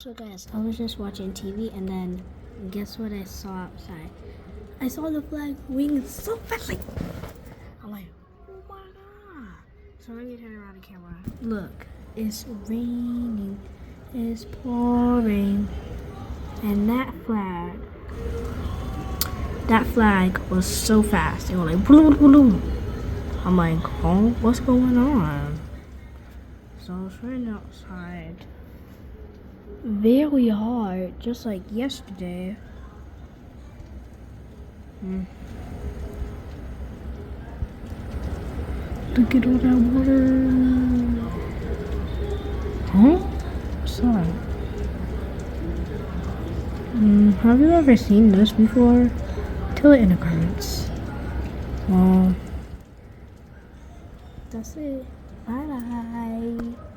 So guys, I was just watching TV and then guess what I saw outside? I saw the flag wing so fast, like I'm like, oh my god. So let me turn around the camera. Look, it's raining, it's pouring, and that flag was so fast. It was like blue, blue. I'm like, oh, what's going on? So it's raining outside very hard, just like yesterday. Look at all that water. Huh? Sorry. Have you ever seen this before? Tell it in the comments. Well, that's it. Bye bye.